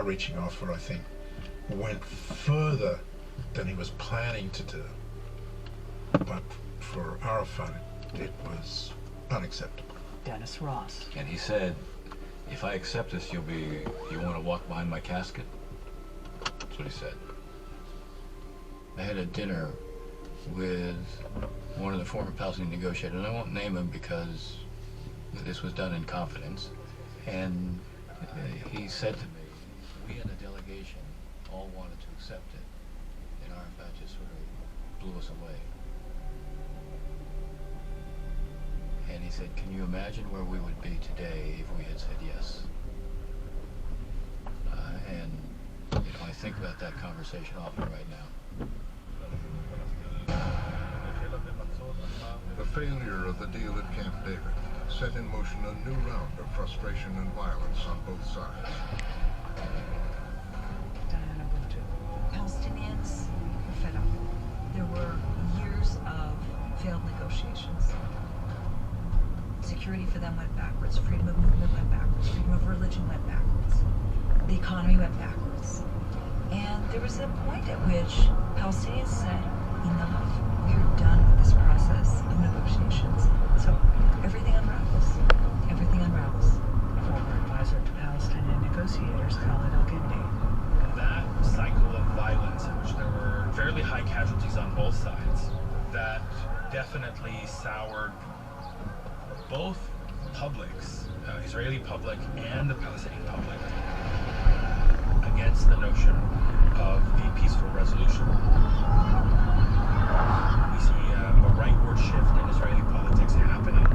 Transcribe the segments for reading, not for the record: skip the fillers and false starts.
far-reaching offer, I think, went further than he was planning to do. But for Arafat, it was unacceptable. Dennis Ross. And he said, if I accept this, you want to walk behind my casket? That's what he said. I had a dinner with one of the former Palestinian negotiators, and I won't name him because this was done in confidence. And he said to me, we in the delegation all wanted to accept it, and Arafat just sort of blew us away. And he said, can you imagine where we would be today if we had said yes? And I think about that conversation often right now. The failure of the deal at Camp David set in motion a new round of frustration and violence on both sides. Palestinians were fed up. There were years of failed negotiations. Security for them went backwards. Freedom of movement went backwards. Freedom of religion went backwards. The economy went backwards. And there was a point at which Palestinians said, enough. We're done with this process of negotiations. So everything unravels. Everything unravels. Former advisor to Palestinian negotiators, Khalid al-Gindi. That cycle of violence in which there were fairly high casualties on both sides, that definitely soured both publics, Israeli public and the Palestinian public, against the notion of a peaceful resolution. We see a rightward shift in Israeli politics happening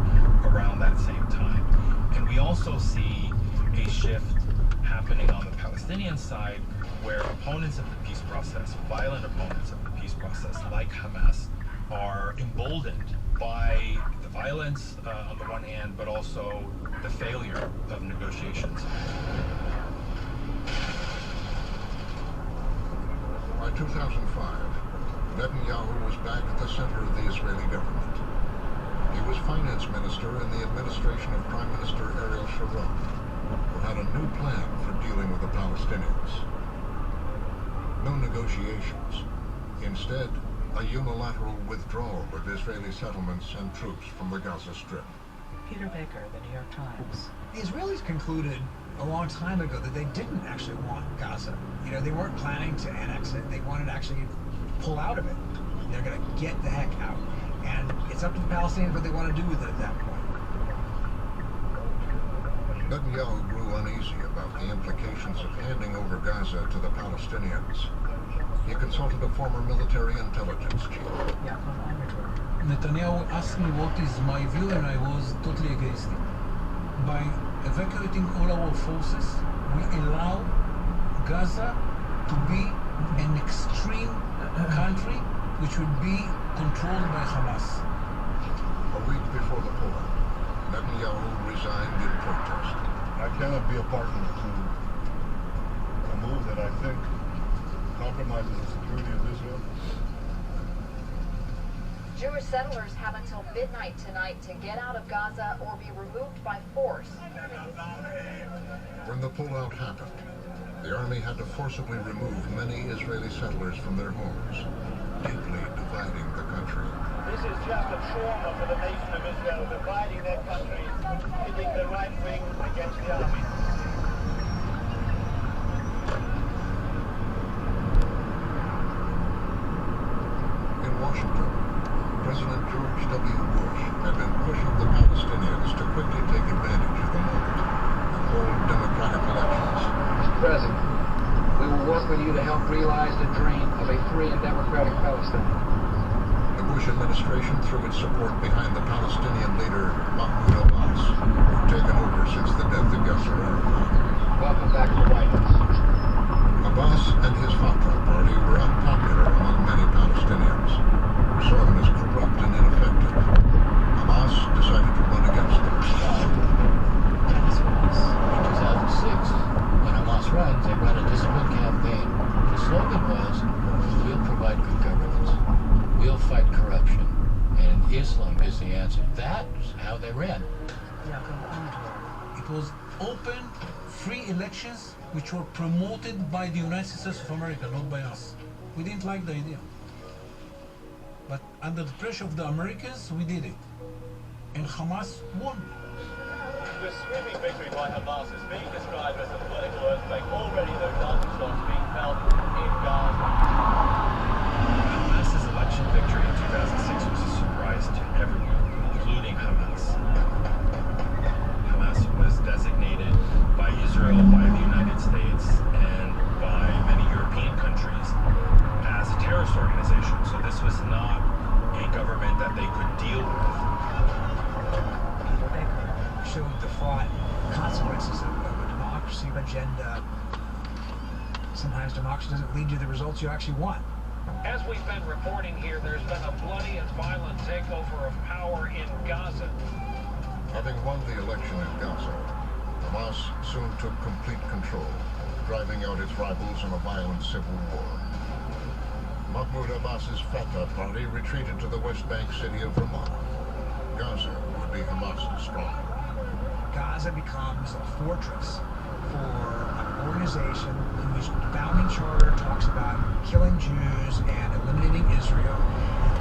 around that same time. And we also see a shift happening on the Palestinian side where opponents of the peace process, violent opponents of the peace process, like Hamas, are emboldened by the violence on the one hand, but also the failure of negotiations. By 2005, Netanyahu was back at the center of the Israeli government. He was finance minister in the administration of Prime Minister Ariel Sharon, who had a new plan for dealing with the Palestinians. No negotiations. Instead, a unilateral withdrawal of Israeli settlements and troops from the Gaza Strip. Peter Baker, The New York Times. The Israelis concluded a long time ago that they didn't actually want Gaza. You know, they weren't planning to annex it. They wanted to actually pull out of it. They're going to get the heck out. And it's up to the Palestinians what they want to do with it at that point. Netanyahu grew uneasy about the implications of handing over Gaza to the Palestinians. He consulted a former military intelligence chief. Netanyahu asked me what is my view, and I was totally against it. By evacuating all our forces, we allow Gaza to be an extreme country which would be controlled by Hamas. A week before the pullout, Netanyahu resigned in protest. I cannot be a partner to a move that I think compromises the security of Israel. Jewish settlers have until midnight tonight to get out of Gaza or be removed by force. When the pullout happened, the army had to forcibly remove many Israeli settlers from their homes, deeply dividing the country. This is just a trauma for the nation of Israel, dividing their country, pitting the right wing against the army. In Washington, President George W. Bush had been pushing the Palestinians to quickly take advantage of the moment and hold democratic elections. Mr. President, we will work with you to help realize the dream of a free and democratic Palestine. The Bush administration threw its support behind the Palestinian leader Mahmoud Abbas, who'd taken over since the death of Yasser Arafat. Welcome back to the White House. Abbas and his Fatah party were unpopular among many Palestinians, who saw them as corrupt and ineffective. Hamas decided to run against them. In 2006, when Hamas runs, they run a disciplined campaign. The slogan was, we'll provide good governance. We'll fight corruption. And Islam is the answer. That's how they ran. It was open, free elections which were promoted by the United States of America, not by us. We didn't like the idea. But under the pressure of the Americans, we did it. And Hamas won. The sweeping victory by Hamas is being described as a political earthquake. Already there are gunshots being felt in Gaza. Hamas's election victory in 2006 was a surprise to everyone, including Hamas. Hamas was designated by Israel, by the United States, and by many European countries as a terrorist organization. So this was not a government that they could deal with. Showed the fraught consequences of a democracy agenda. Sometimes democracy doesn't lead to the results you actually want. As we've been reporting here, there's been a bloody and violent takeover of power in Gaza. Having won the election in Gaza, Hamas soon took complete control, driving out its rivals in a violent civil war. Mahmoud Abbas's Fatah party retreated to the West Bank city of Ramallah. Gaza would be Hamas's stronghold. Gaza becomes a fortress for an organization whose founding charter talks about killing Jews and eliminating Israel.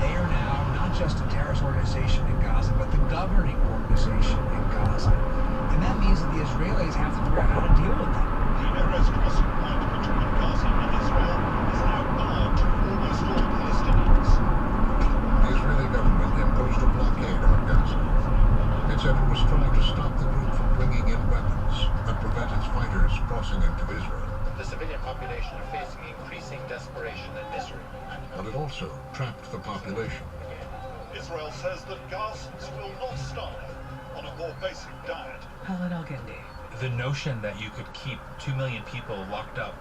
They are now not just a terrorist organization in Gaza, but the governing organization in Gaza. And that means that the Israelis have to figure out how to deal with that. The Emirates crossing point between Gaza and Israel is now barred to almost all Palestinians. The Israeli government imposed a blockade on Gaza. It said it was trying to stop the group from bringing in weapons and prevent its fighters crossing into Israel. The civilian population are facing increasing desperation and misery. But it also trapped the population. Israel says that Gazans will not starve on a more basic diet. Khalid Al-Gindi. The notion that you could keep 2 million people locked up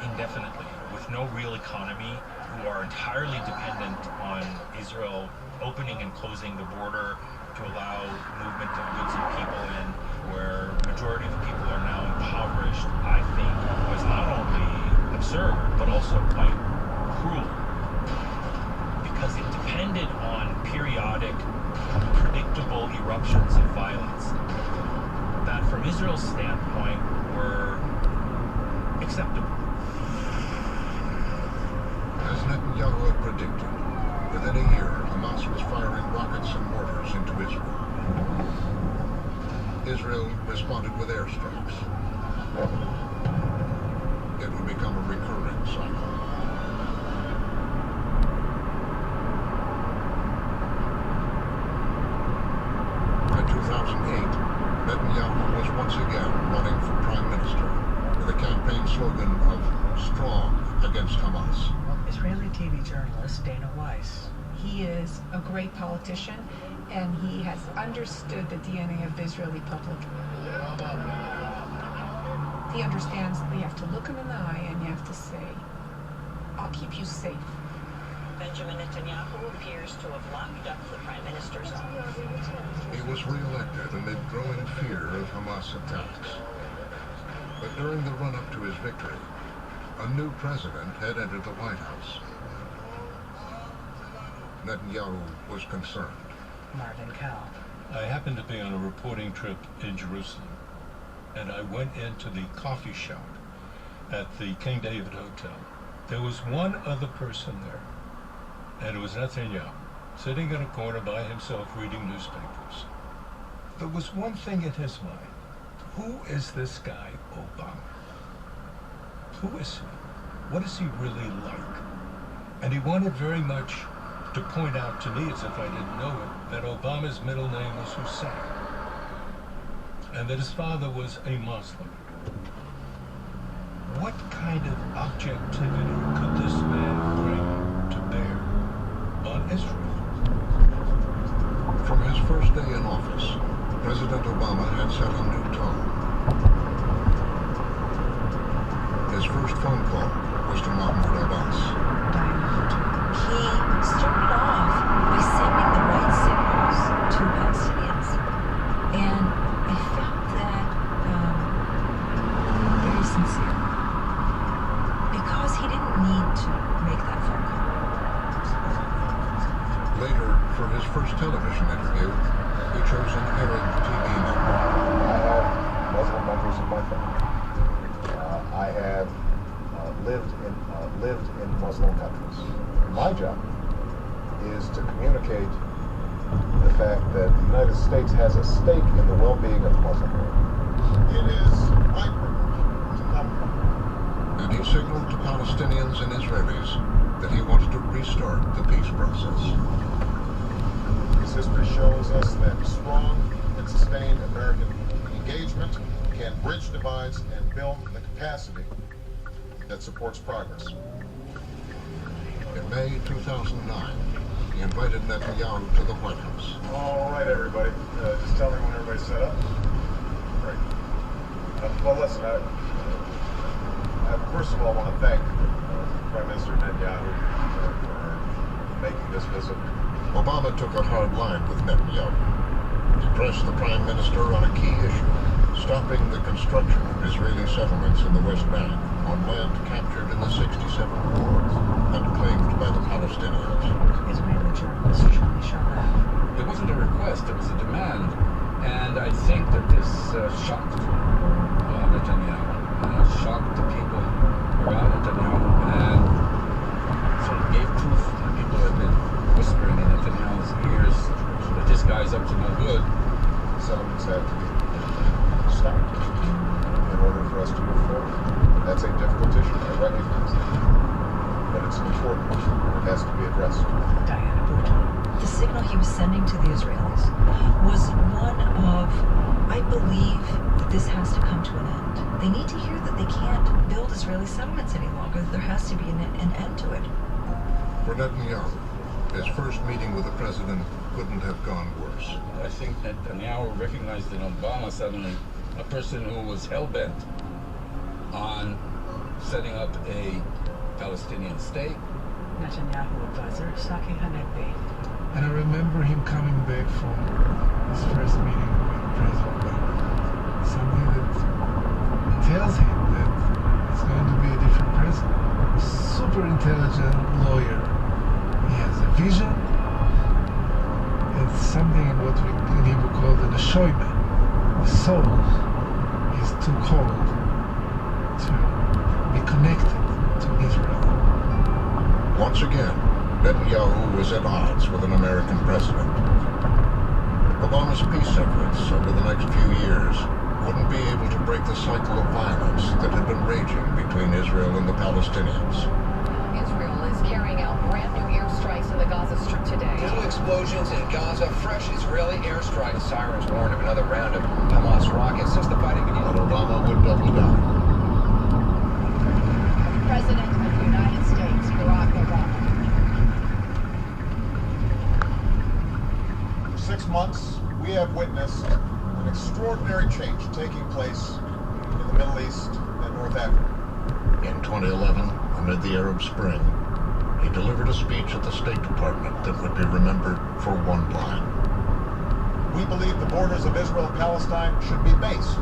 indefinitely with no real economy, who are entirely dependent on Israel opening and closing the border to allow movement of goods and people in, where majority of people are now impoverished, I think was not only absurd, but also quite cruel. Because it depended on periodic, predictable eruptions of violence that from Israel's standpoint were acceptable. As Netanyahu had predicted, within a year, Hamas was firing rockets and mortars into Israel. Israel responded with airstrikes. It would become a recurring cycle. By 2008, Netanyahu was once again running for prime minister with a campaign slogan of "Strong against Hamas." Israeli TV journalist Dana Weiss. He is a great politician, and he has understood the DNA of the Israeli public. He understands that you have to look him in the eye and you have to say, I'll keep you safe. Benjamin Netanyahu appears to have locked up the Prime Minister's office. He was re-elected amid growing fear of Hamas attacks. But during the run-up to his victory, a new president had entered the White House. Netanyahu was concerned. Marvin Cowell. I happened to be on a reporting trip in Jerusalem, and I went into the coffee shop at the King David Hotel. There was one other person there, and it was Netanyahu, sitting in a corner by himself reading newspapers. There was one thing in his mind. Who is this guy, Obama? Who is he? What is he really like? And he wanted very much to point out to me, as if I didn't know it, that Obama's middle name was Hussein, and that his father was a Muslim. What kind of objectivity could this man bring to bear on Israel? From his first day in office, President Obama had set a new tone. His first phone call was to Mahmoud Abbas. He started off by sending the right signals to Palestinians, and I felt that very sincere, because he didn't need to make that phone call. Later, for his first television interview, he chose an Arab TV network. I have Muslim members in my family. I lived in Muslim countries. My job is to communicate the fact that the United States has a stake in the well-being of the Muslim world. It is my privilege to come. And he signaled to Palestinians and Israelis that he wanted to restart the peace process. His history shows us that strong and sustained American engagement can bridge divides and build the capacity that supports progress. In May 2009, he invited Netanyahu to the White House. All right, everybody. Just tell me when everybody's set up. Great. Well, listen, I first of all want to thank Prime Minister Netanyahu for making this visit. Obama took a hard line with Netanyahu. He pressed the Prime Minister on a key issue, stopping the construction of Israeli settlements in the West Bank on land captured in the '67 war and claimed by the Palestinians. Israeli journalist Charlie Charlotte. It wasn't a request, it was a demand. And I think that this shocked Netanyahu, shocked the people around Netanyahu, and sort of gave proof that people had been whispering in Netanyahu's ears that this guy's up to no good. Settlements have to be stopped in order for us to move forward. That's a difficult issue, I recognize that. But it's an important issue. It has to be addressed. Diana Burton. The signal he was sending to the Israelis was one of, I believe that this has to come to an end. They need to hear that they can't build Israeli settlements any longer. There has to be an end to it. For Netanyahu, his first meeting with the president couldn't have gone worse. I think Netanyahu recognized in Obama suddenly a person who was hell-bent on setting up a Palestinian state. Netanyahu advisor Saki Hanegbi. And I remember him coming back from his first meeting with President Obama. Something that tells him that it's going to be a different president. Super intelligent lawyer. He has a vision. It's something in what we in Hebrew call the neshoime. The soul is too cold to be connected to Israel. Once again, Netanyahu was at odds with an American president. Obama's peace efforts over the next few years wouldn't be able to break the cycle of violence that had been raging between Israel and the Palestinians. Israel is carrying out brand new airstrikes in the Gaza Strip today. Two explosions in Gaza, fresh Israeli airstrikes. Sirens warn of another round of Hamas rockets since the fighting began. But Obama would double down. President of the United States, Barack Obama. For 6 months, we have witnessed an extraordinary change taking place in the Middle East and North Africa. In 2011, amid the Arab Spring, he delivered a speech at the State Department that would be remembered for one line. We believe the borders of Israel and Palestine should be based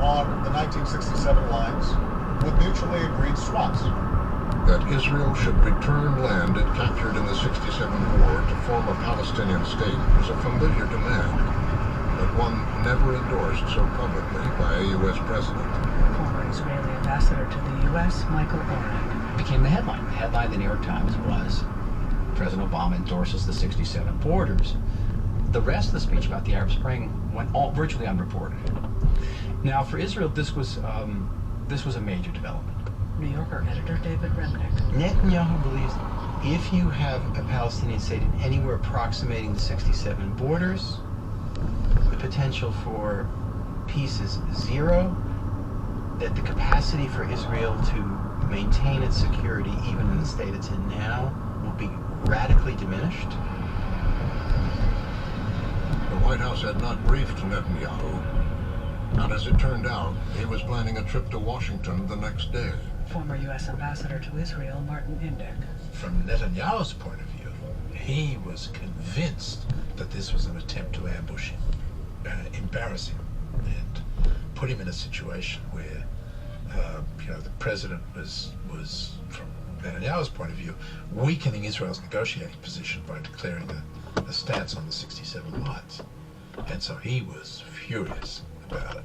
on the 1967 lines with mutually agreed swaps. That Israel should return land it captured in the '67 war to form a Palestinian state was a familiar demand, but one never endorsed so publicly by a U.S. president. Former Israeli ambassador to the U.S., Michael Oren. Became the headline. The headline of the New York Times was, President Obama endorses the '67 borders. The rest of the speech about the Arab Spring went virtually unreported. Now, for Israel, this was a major development. New Yorker editor David Remnick. Netanyahu believes if you have a Palestinian state anywhere approximating the '67 borders, the potential for peace is zero, that the capacity for Israel to maintain its security, even in the state it's in now, will be radically diminished. The White House had not briefed Netanyahu, and as it turned out, he was planning a trip to Washington the next day. Former U.S. ambassador to Israel, Martin Indyk. From Netanyahu's point of view, he was convinced that this was an attempt to ambush him, embarrass him, and put him in a situation where, the president was, from Netanyahu's point of view, weakening Israel's negotiating position by declaring a stance on the '67 lines. And so he was furious about it.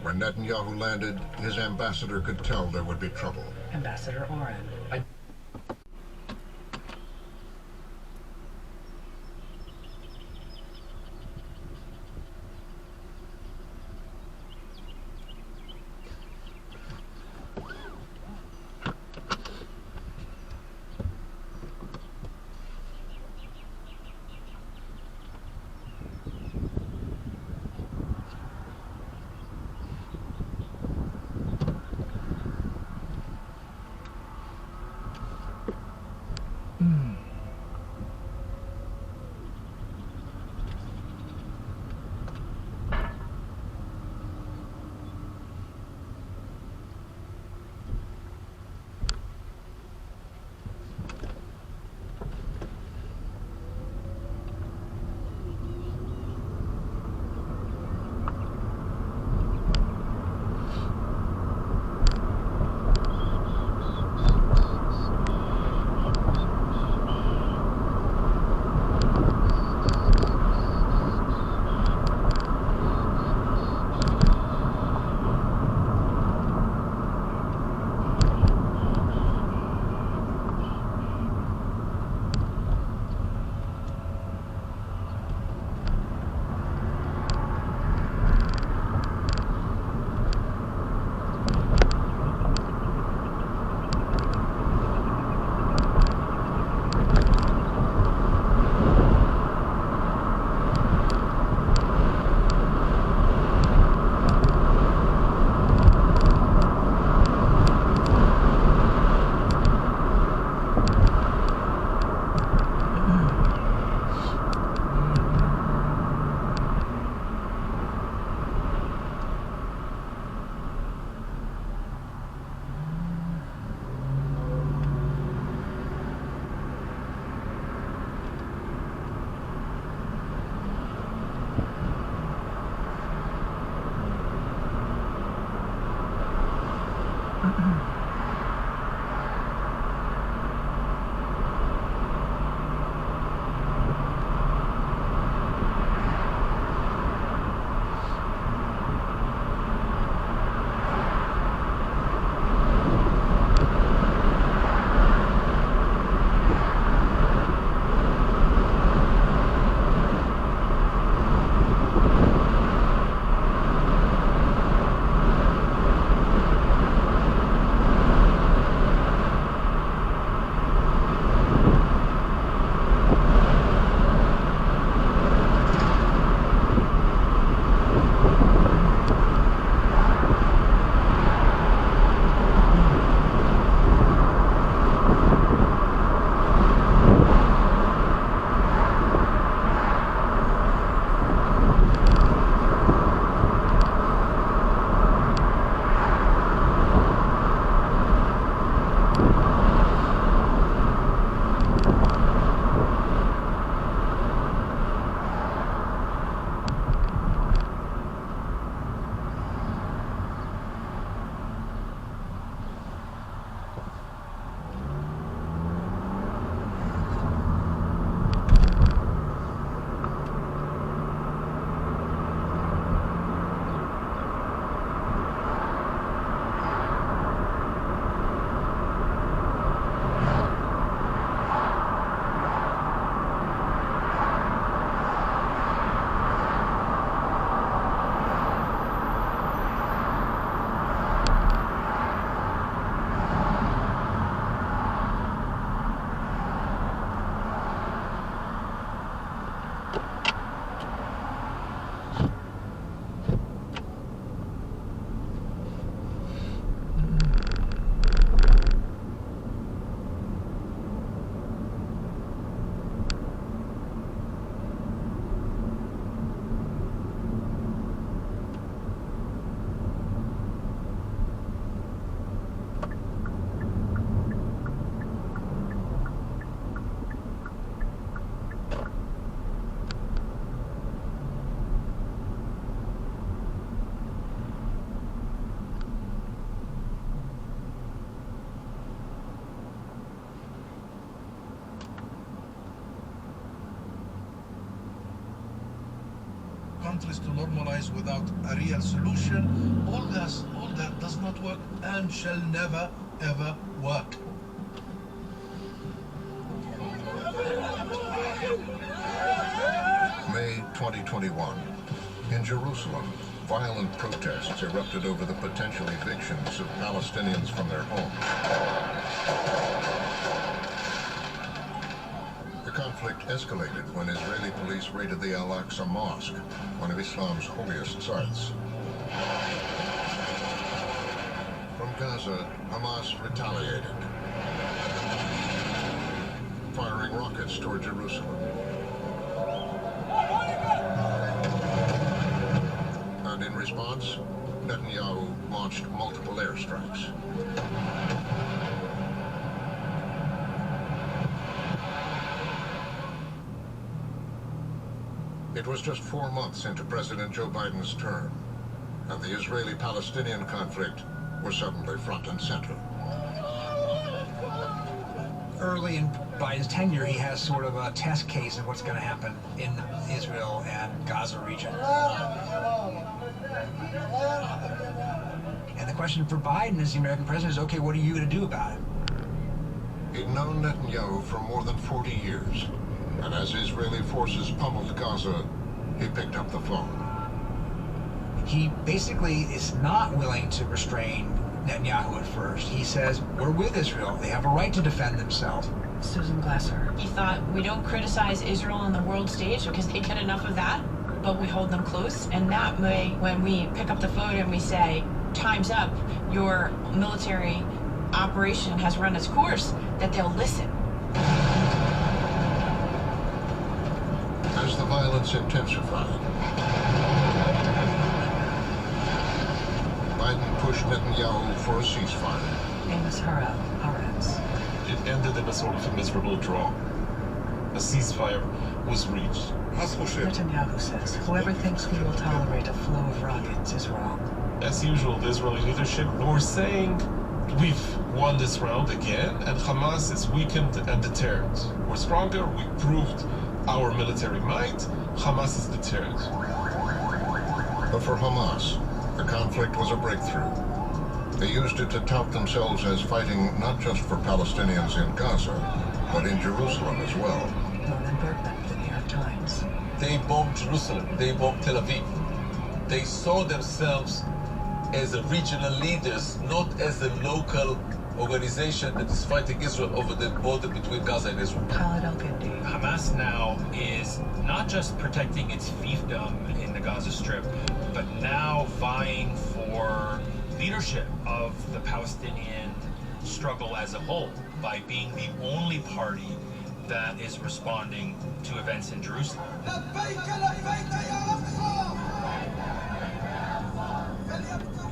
When Netanyahu landed, his ambassador could tell there would be trouble. Ambassador Oren. countries to normalize without a real solution. All that does not work and shall never, ever work. May 2021. In Jerusalem, violent protests erupted over the potential evictions of Palestinians from their homes. The conflict escalated when Israeli police raided the Al-Aqsa Mosque, one of Islam's holiest sites. From Gaza, Hamas retaliated, firing rockets toward Jerusalem. And in response, Netanyahu launched multiple airstrikes. It was just 4 months into President Joe Biden's term, and the Israeli-Palestinian conflict was suddenly front and center. Early in Biden's tenure, he has sort of a test case of what's going to happen in Israel and Gaza region. And the question for Biden as the American president is, okay, what are you going to do about it? He'd known Netanyahu for more than 40 years, and as Israeli forces pummeled Gaza, he picked up the phone. He basically is not willing to restrain Netanyahu at first. He says, we're with Israel. They have a right to defend themselves. Susan Glasser. He thought, we don't criticize Israel on the world stage because they get enough of that, but we hold them close. And that way, when we pick up the phone and we say, time's up, your military operation has run its course, that they'll listen. As the violence intensified, Biden pushed Netanyahu for a ceasefire. Amos Harel, Haaretz. It ended in a sort of a miserable draw. A ceasefire was reached. Netanyahu says, whoever thinks we will tolerate a flow of rockets is wrong. As usual, the Israeli leadership were saying, we've won this round again, and Hamas is weakened and deterred. We're stronger, we proved our military might, Hamas is deterred. But for Hamas, the conflict was a breakthrough. They used it to tout themselves as fighting not just for Palestinians in Gaza, but in Jerusalem as well. Norman Bergman, The New York Times. They bombed Jerusalem, they bombed Tel Aviv. They saw themselves as a regional leaders, not as a local organization that is fighting Israel over the border between Gaza and Israel. Hamas now is not just protecting its fiefdom in the Gaza Strip, but now vying for leadership of the Palestinian struggle as a whole by being the only party that is responding to events in Jerusalem.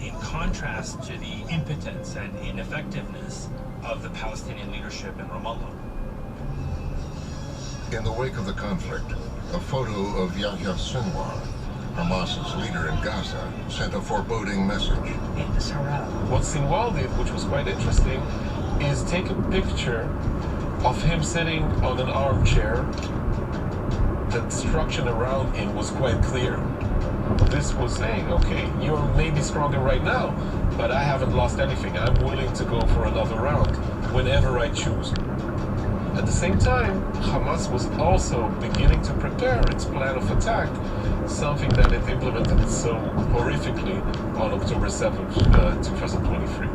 In contrast to the impotence and ineffectiveness of the Palestinian leadership in Ramallah. In the wake of the conflict, a photo of Yahya Sinwar, Hamas's leader in Gaza, sent a foreboding message. What Sinwar did, which was quite interesting, is take a picture of him sitting on an armchair. The destruction around him was quite clear. This was saying, okay, you're maybe stronger right now, but I haven't lost anything. I'm willing to go for another round whenever I choose. At the same time, Hamas was also beginning to prepare its plan of attack, something that it implemented so horrifically on October 7th, 2023.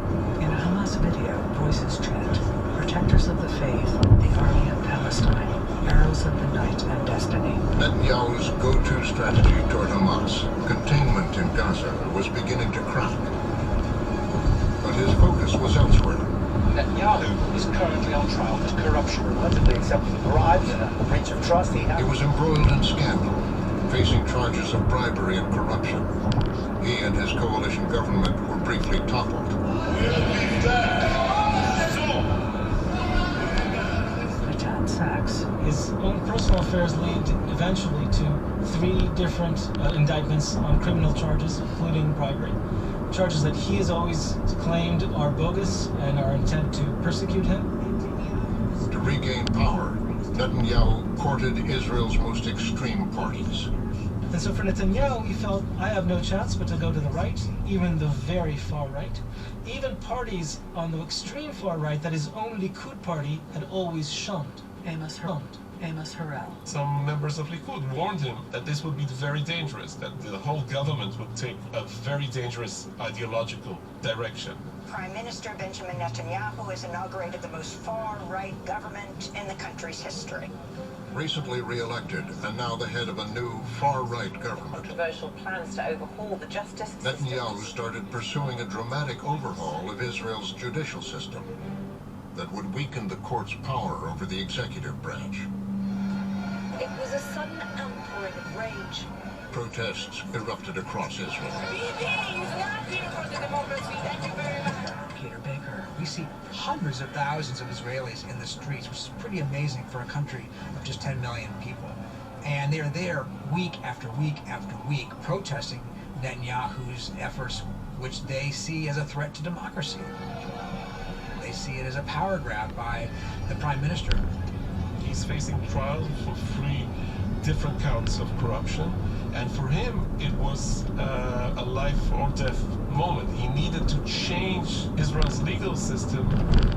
In a Hamas video, voices chant, protectors of the faith, the army of Palestine, arrows of the night and destiny. Netanyahu's go-to strategy toward Hamas, containment in Gaza, was beginning to crack. But his focus was elsewhere. Netanyahu is currently on trial for corruption, allegedly accepting bribes and a breach of trust. He was embroiled in scandal, facing charges of bribery and corruption. He and his coalition government were briefly toppled. His own personal affairs lead eventually to 3 different indictments on criminal charges, including bribery. Charges that he has always claimed are bogus and are intent to persecute him. To regain power, Netanyahu courted Israel's most extreme parties. And so for Netanyahu, he felt, I have no chance but to go to the right, even the very far right. Even parties on the extreme far right that his own Likud party had always shunned. Amos Harel. Some members of Likud warned him that this would be very dangerous, that the whole government would take a very dangerous ideological direction. Prime Minister Benjamin Netanyahu has inaugurated the most far-right government in the country's history. Recently re-elected and now the head of a new far-right government, Controversial plans to overhaul the justice Netanyahu started pursuing a dramatic overhaul of Israel's judicial system that would weaken the court's power over the executive branch. It was a sudden outpouring of rage. Protests erupted across Israel. Peter Baker, we see hundreds of thousands of Israelis in the streets, which is pretty amazing for a country of just 10 million people. And they're there week after week after week protesting Netanyahu's efforts, which they see as a threat to democracy. They see it as a power grab by the prime minister. He's facing trials for 3 different counts of corruption, and for him it was a life or death moment. He needed to change Israel's legal system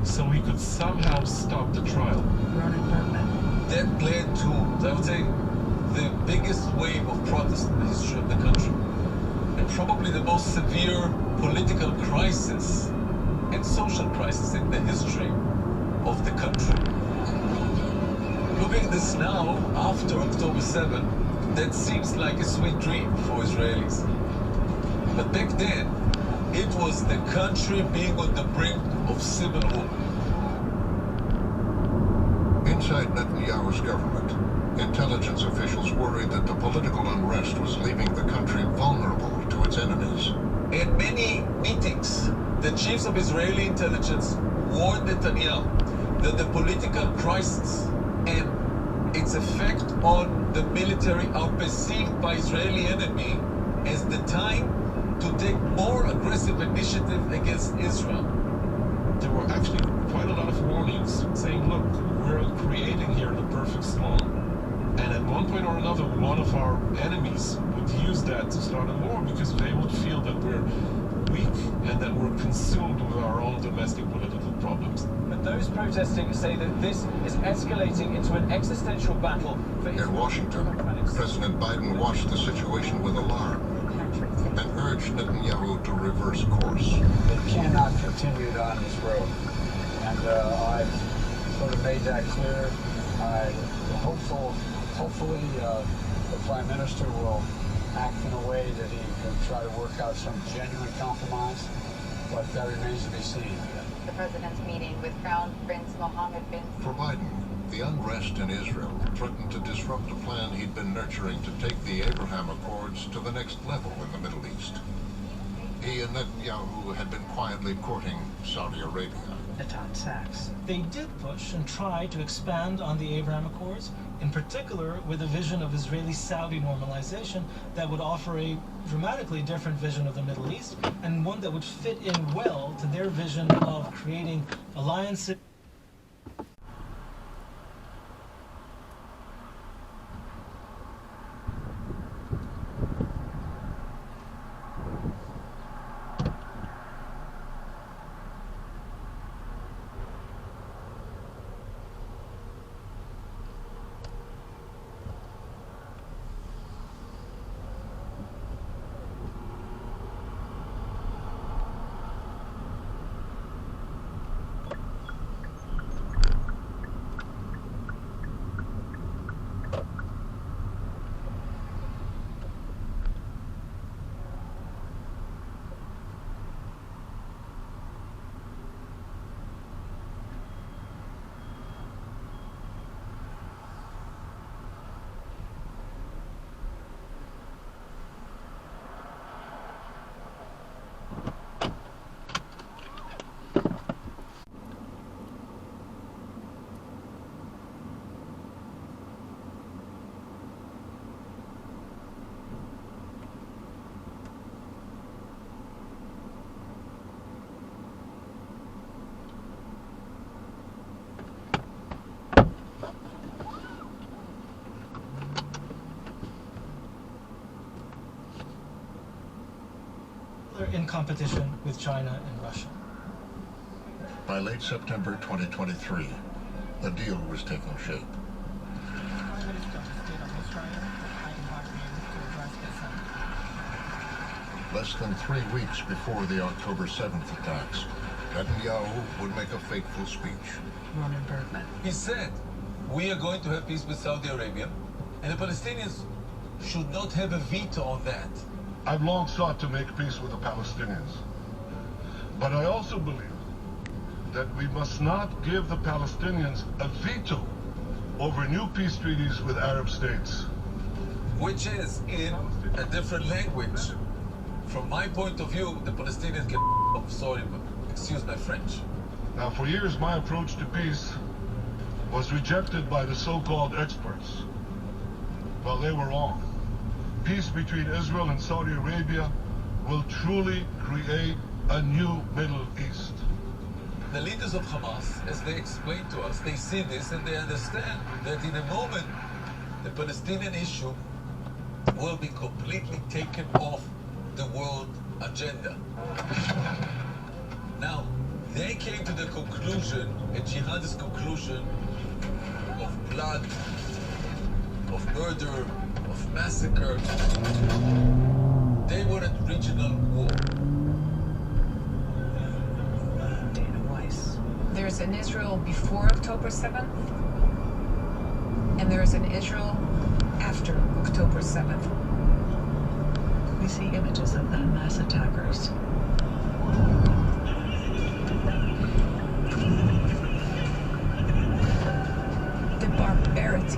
so he could somehow stop the trial. That led to, I would say, the biggest wave of protest in the history of the country, and probably the most severe political crisis and social crisis in the history of the country. Looking at this now, after October 7, that seems like a sweet dream for Israelis. But back then, it was the country being on the brink of civil war. Inside Netanyahu's government, intelligence officials worried that the political unrest was leaving the country vulnerable to its enemies. In many meetings, the chiefs of Israeli intelligence warned Netanyahu that the political crisis and its effect on the military are perceived by Israeli enemy as the time to take more aggressive initiative against Israel. There were actually quite a lot of warnings saying, look, we're creating here the perfect storm. And at one point or another, one of our enemies would use that to start a war because they would feel that we're weak and that we're consumed with our own domestic political problems. But those protesting say that this is escalating into an existential battle for In Washington, President Biden watched the situation with alarm and urged Netanyahu to reverse course. It cannot continue down this road. And I've sort of made that clear. I'm hopefully the Prime Minister will act in a way that he can try to work out some genuine compromise, but that remains to be seen. The president's meeting with Crown Prince Mohammed bin. For Biden, the unrest in Israel threatened to disrupt a plan he'd been nurturing to take the Abraham Accords to the next level in the Middle East. He and Netanyahu had been quietly courting Saudi Arabia. Natan Sachs. They did push and try to expand on the Abraham Accords, in particular with a vision of Israeli-Saudi normalization that would offer a dramatically different vision of the Middle East, and one that would fit in well to their vision of creating alliances. competition with China and Russia. By late September 2023, a deal was taking shape. Less than 3 weeks before the October 7th attacks, Netanyahu would make a fateful speech. Roman Bergman. He said, we are going to have peace with Saudi Arabia, and the Palestinians should not have a veto on that. I've long sought to make peace with the Palestinians. But I also believe that we must not give the Palestinians a veto over new peace treaties with Arab states. Which is, in a different language, from my point of view, the Palestinians can sorry, but excuse my French. Now, for years, my approach to peace was rejected by the so-called experts. Well, they were wrong. Peace between Israel and Saudi Arabia will truly create a new Middle East. The leaders of Hamas, as they explain to us, they see this and they understand that in a moment, the Palestinian issue will be completely taken off the world agenda. Now, they came to the conclusion, a jihadist conclusion, of blood, of murder, of massacre. They wanted regional war. There's an Israel before October 7th, and there's an Israel after October 7th. We see images of the Hamas attackers. The barbarity,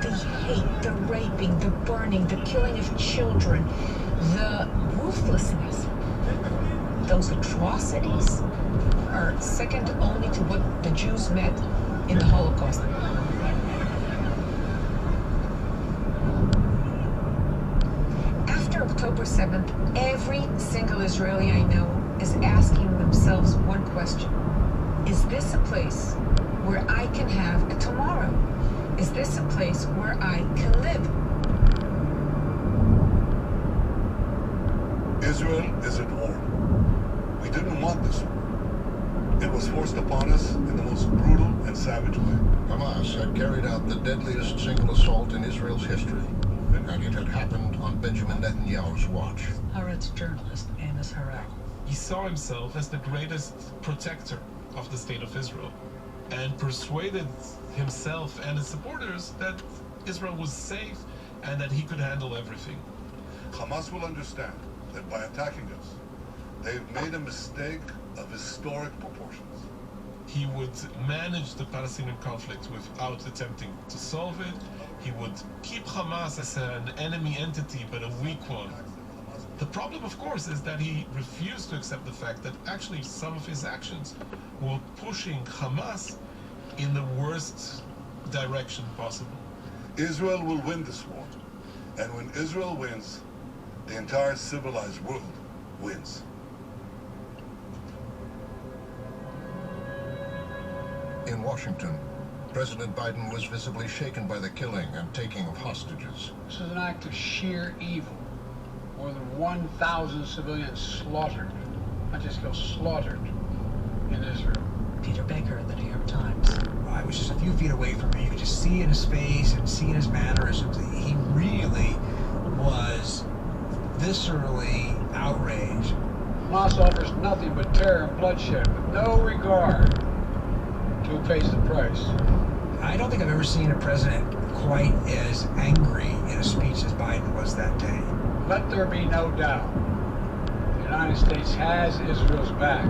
the hate, the raping, the burning, the killing of children, the ruthlessness, those atrocities are second only to what the Jews met in the Holocaust. After October 7th, every single Israeli I know is asking themselves one question. Is this a place where I can have a tomorrow? Is this a place where I can live? Israel is at war. We didn't want this war. It was forced upon us in the most brutal and savage way. Hamas had carried out the deadliest single assault in Israel's history, and it had happened on Benjamin Netanyahu's watch. Haaretz journalist Amos Harel. He saw himself as the greatest protector of the state of Israel and persuaded himself and his supporters that Israel was safe and that he could handle everything. Hamas will understand that by attacking us, they've made a mistake of historic proportions. He would manage the Palestinian conflict without attempting to solve it. He would keep Hamas as an enemy entity, but a weak one. The problem, of course, is that he refused to accept the fact that actually some of his actions were pushing Hamas in the worst direction possible. Israel will win this war. And when Israel wins, the entire civilized world wins. In Washington, President Biden was visibly shaken by the killing and taking of hostages. This is an act of sheer evil. More than 1,000 civilians slaughtered, not just slaughtered, in Israel. Peter Baker of the New York Times. I was just a few feet away from him. You could just see in his face and see in his mannerisms. He really was viscerally outraged. Hamas offers nothing but terror and bloodshed with no regard to who pays the price. I don't think I've ever seen a president quite as angry in a speech as Biden was that day. Let there be no doubt. The United States has Israel's back.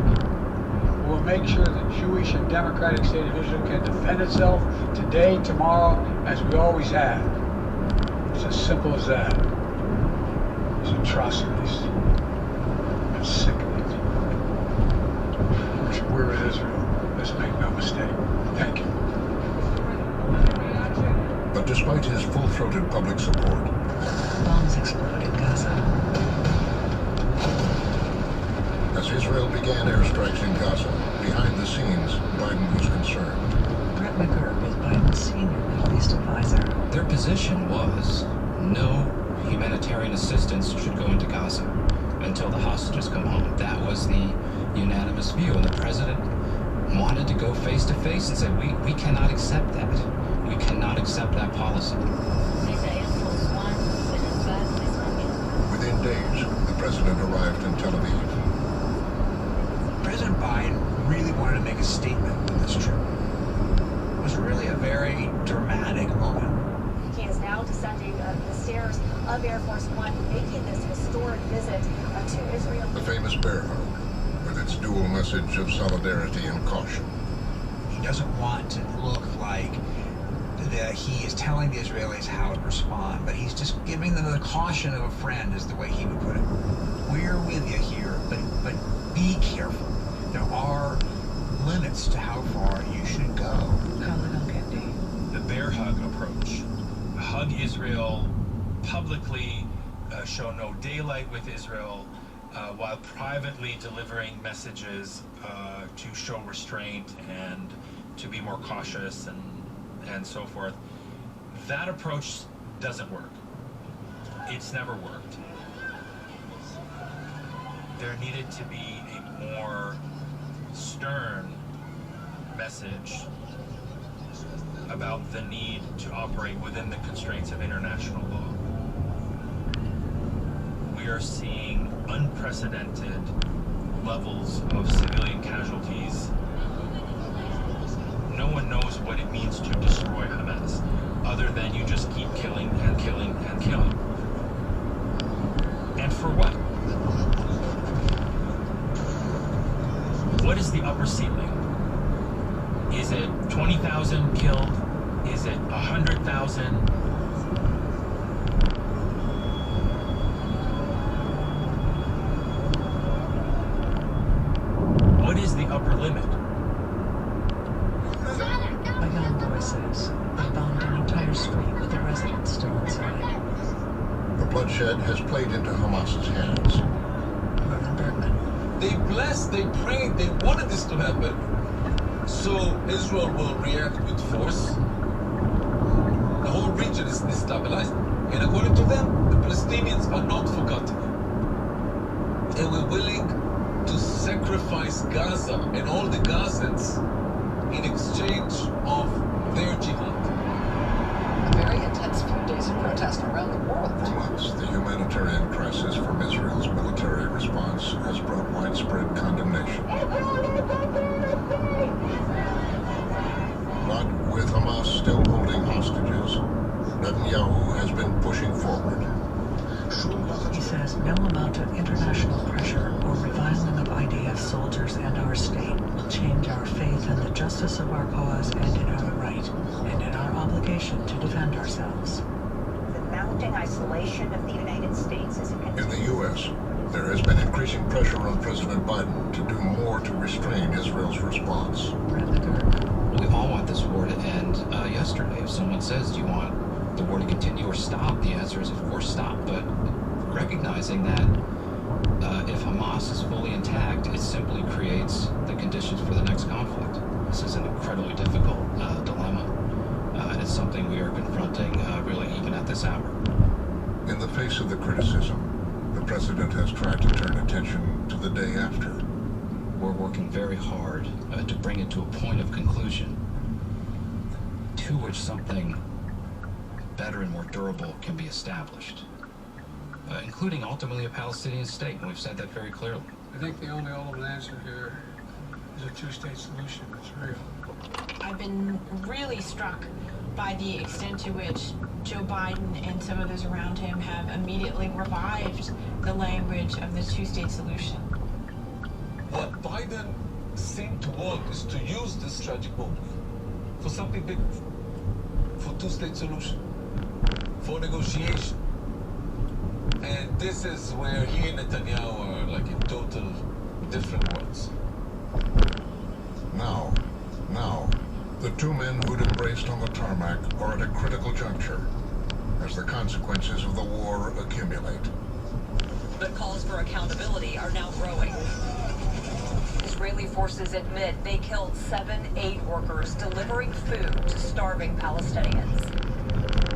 We will make sure the Jewish and democratic state of Israel can defend itself today, tomorrow, as we always have. It's as simple as that. These atrocities are sickening. We're with Israel. Let's make no mistake. Thank you. But despite his full-throated public support, bombs exploded in Gaza. As Israel began airstrikes in Gaza, behind the scenes, Biden was concerned. Brett McGurk is Biden's senior Middle East advisor. Their position was no humanitarian assistance should go into Gaza. until the hostages come home. That was the unanimous view, and the president wanted to go face to face and say, we cannot accept that. We cannot accept that policy. Within days, the president arrived in Tel Aviv. President Biden really wanted to make a statement on this trip. It was really a very dramatic moment. He is now descending the stairs of Air Force One, making this historic visit to Israel. The famous bear hug, with its dual message of solidarity and caution. He doesn't want to look like that he is telling the Israelis how to respond, but he's just giving them the caution of a friend, is the way he would put it. We're with you here, but be careful. There are limits to how far you should go. The bear hug approach. Hug Israel publicly, show no daylight with Israel, while privately delivering messages to show restraint and to be more cautious and so forth. That approach doesn't work. It's never worked. There needed to be a more stern message about the need to operate within the constraints of international law. We are seeing unprecedented levels of civilian casualties. No one knows what it means to destroy Hamas, other than you just keep killing and killing and killing. And for what? What is the upper ceiling? Is it 20,000 killed? Is it 100,000? What is the upper limit? A young boy says they bombed an entire street with the residents still inside. The bloodshed has played into Hamas's hands. They blessed, they prayed, they wanted this to happen. So Israel will react with force. The whole region is destabilized. And according to them, the Palestinians are not forgotten. They were willing to sacrifice Gaza and all the Gazans in exchange of their jihad. A very intense few days of protest around the world. For months, the humanitarian crisis from Israel's military response has brought widespread condemnation. But with Hamas still holding hostages, Netanyahu has been pushing forward. He says no amount of international pressure or reviling of IDF soldiers and our state will change our faith in the justice of our cause and in our right, and in our obligation to defend ourselves. The mounting isolation of the United States is In the U.S., there has been increasing pressure on President Biden to do more to restrain Israel's response. We all want this war to end yesterday. If someone says, do you want the war to continue or stop? The answer is, of course, stop. But recognizing that if Hamas is fully intact, it simply creates the conditions for the next conflict. This is an incredibly difficult dilemma, and it's something we are confronting really even at this hour. In the face of the criticism, the president has tried to turn attention to the day after. We're working very hard to bring it to a point of conclusion to which something better and more durable can be established, including ultimately a Palestinian state, and we've said that very clearly. I think the only ultimate answer here is a two-state solution that's real. I've been really struck by the extent to which Joe Biden and some of those around him have immediately revived the language of the two-state solution. What Biden seemed to want is to use this tragic moment for something bigger, for two-state solution, for negotiation. And this is where he and Netanyahu are like in total different worlds. Now, the two men who'd embraced on the tarmac are at a critical juncture as the consequences of the war accumulate. But calls for accountability are now growing. Israeli forces admit they killed 7 aid workers delivering food to starving Palestinians.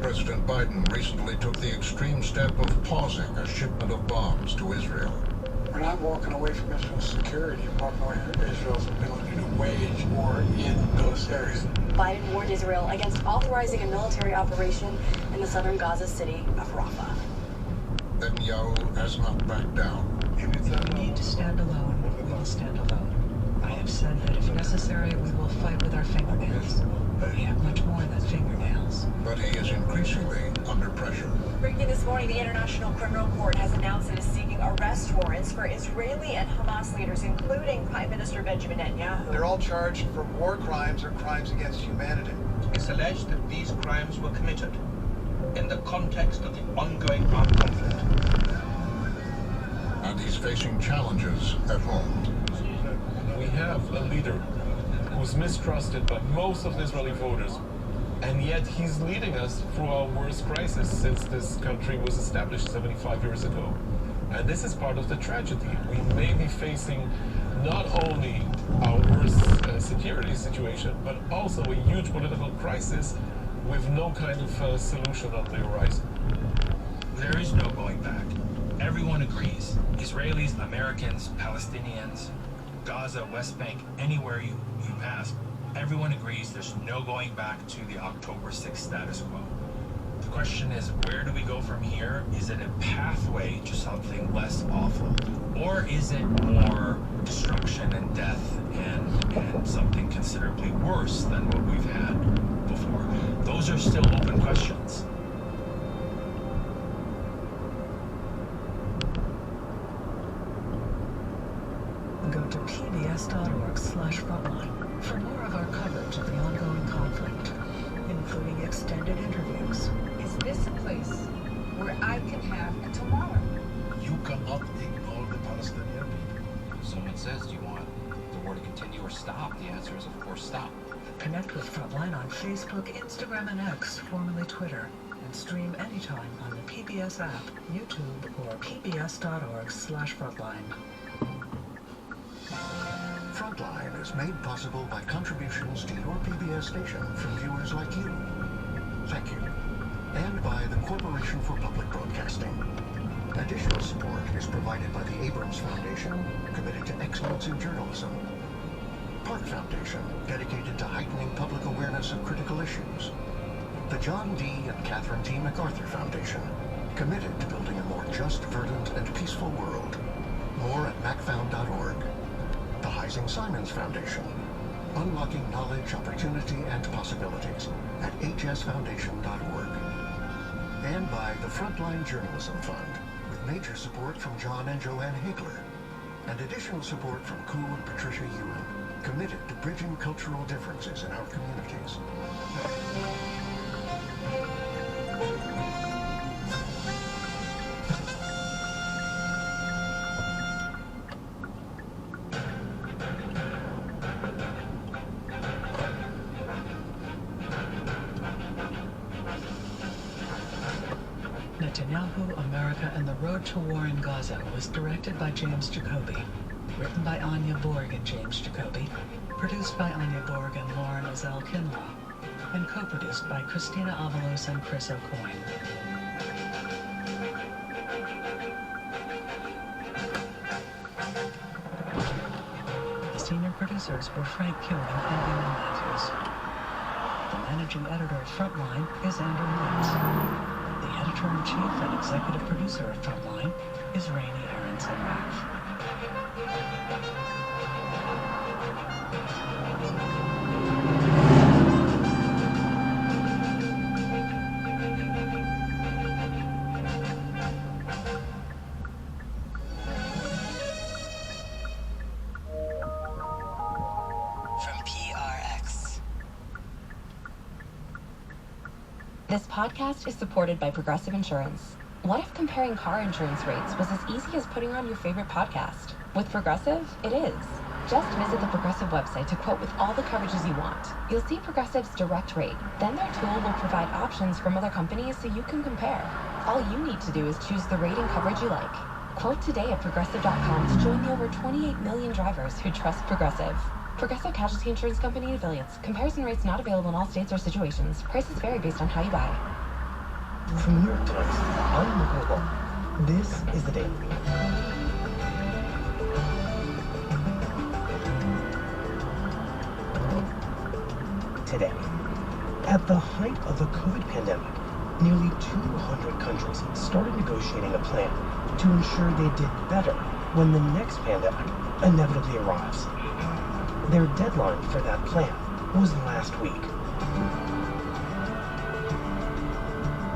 President Biden recently took the extreme step of pausing a shipment of bombs to Israel. We're not walking away from Israel's security. We're walking away from Israel's ability to wage war in those areas. Biden warned Israel against authorizing a military operation in the southern Gaza city of Rafah. Netanyahu has not backed down. We need to stand alone. We will stand alone. I have said that if necessary, we will fight with our fingernails. We have much more than fingernails. But he is increasingly under pressure. Breaking this morning, the International Criminal Court has announced it is seeking arrest warrants for Israeli and Hamas leaders, including Prime Minister Benjamin Netanyahu. They're all charged for war crimes or crimes against humanity. It's alleged that these crimes were committed in the context of the ongoing armed conflict. And he's facing challenges at home. We have a leader who's mistrusted by most of the Israeli voters, and yet he's leading us through our worst crisis since this country was established 75 years ago. And this is part of the tragedy. We may be facing not only our worst security situation, but also a huge political crisis with no kind of solution on the horizon. There is no going back. Everyone agrees. Israelis, Americans, Palestinians, Gaza, West Bank, anywhere you pass, everyone agrees there's no going back to the October 6th status quo. The question is, where do we go from here? Is it a pathway to something less awful? Or is it more destruction and death and something considerably worse than what we've had before? Those are still open questions. Go to pbs.org/frontline for more of our coverage of the ongoing conflict, including extended interviews. Is this a place where I can have a tomorrow? You cannot ignore the Palestinian people. Someone says, do you want the war to continue or stop? The answer is, of course, stop. Connect with Frontline on Facebook, Instagram, and X, formerly Twitter, and stream anytime on the PBS app, YouTube, or pbs.org/frontline. Frontline is made possible by contributions to your PBS station from viewers like you. Thank you. And by the Corporation for Public Broadcasting. Additional support is provided by the Abrams Foundation, committed to excellence in journalism. Park Foundation, dedicated to heightening public awareness of critical issues. The John D. and Catherine T. MacArthur Foundation, committed to building a more just, verdant, and peaceful world. More at macfound.org. The Heising Simons Foundation, unlocking knowledge, opportunity, and possibilities at hsfoundation.org. And by the Frontline Journalism Fund, with major support from John and Joanne Hagler, and additional support from Koo and Patricia Ewan, committed to bridging cultural differences in our communities. Netanyahu, America, and the Road to War in Gaza was directed by James Jacoby, written by Anya Borg and James Jacoby, produced by Anya Borg and Lauren Azell Kinlaw, and co-produced by Christina Avalos and Chris O'Coin. The senior producers were Frank Kuhn and Anna Matthews. The managing editor of Frontline is Andrew Woods. The editor-in-chief and executive producer of Frontline is Rainey Aronson-Rath. From PRX. This podcast is supported by Progressive Insurance. What if comparing car insurance rates was as easy as putting on your favorite podcast? With Progressive, it is. Just visit the Progressive website to quote with all the coverages you want. You'll see Progressive's direct rate. Then their tool will provide options from other companies so you can compare. All you need to do is choose the rate and coverage you like. Quote today at Progressive.com to join the over 28 million drivers who trust Progressive. Progressive Casualty Insurance Company and affiliates. Comparison rates not available in all states or situations. Prices vary based on how you buy. From New York Times, I'm Nicole Ball. This is The Daily. today. At the height of the COVID pandemic, nearly 200 countries started negotiating a plan to ensure they did better when the next pandemic inevitably arrives. Their deadline for that plan was last week.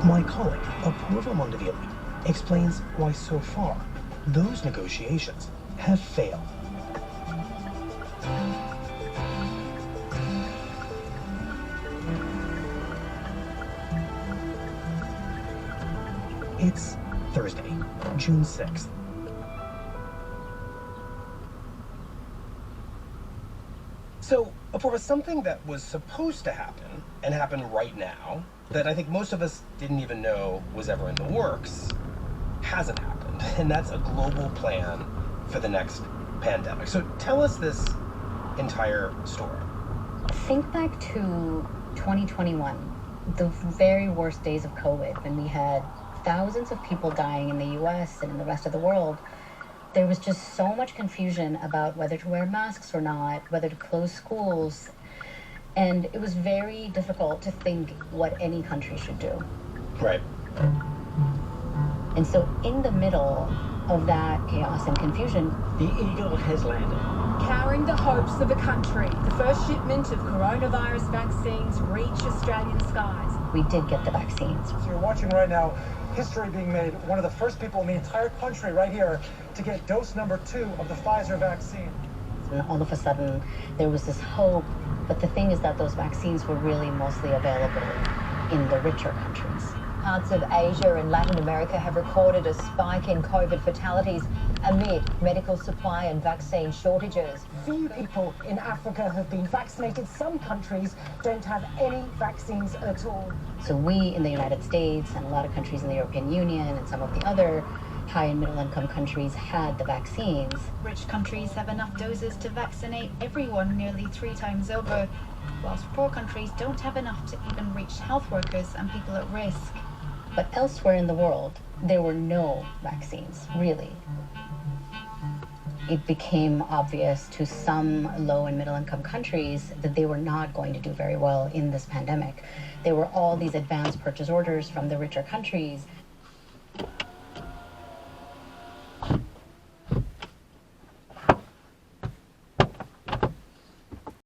My colleague, Apurva Mondavili, explains why so far those negotiations have failed. It's Thursday, June 6th. So, for something that was supposed to happen, and happen right now, that I think most of us didn't even know was ever in the works, hasn't happened. And that's a global plan for the next pandemic. So tell us this entire story. Think back to 2021, the very worst days of COVID, when we had thousands of people dying in the US and in the rest of the world. There was just so much confusion about whether to wear masks or not, whether to close schools. And it was very difficult to think what any country should do. Right. And so in the middle of that chaos and confusion, the Eagle has landed. Carrying the hopes of a country, the first shipment of coronavirus vaccines reached Australian skies. We did get the vaccines. So you're watching right now history being made. One of the first people in the entire country right here to get dose number 2 of the Pfizer vaccine. And all of a sudden, there was this hope. But the thing is that those vaccines were really mostly available in the richer countries. Parts of Asia and Latin America have recorded a spike in COVID fatalities amid medical supply and vaccine shortages. Few people in Africa have been vaccinated. Some countries don't have any vaccines at all. So we in the United States and a lot of countries in the European Union and some of the other high and middle income countries had the vaccines. Rich countries have enough doses to vaccinate everyone nearly 3 times over, whilst poor countries don't have enough to even reach health workers and people at risk. But elsewhere in the world, there were no vaccines, really. It became obvious to some low and middle income countries that they were not going to do very well in this pandemic. There were all these advance purchase orders from the richer countries.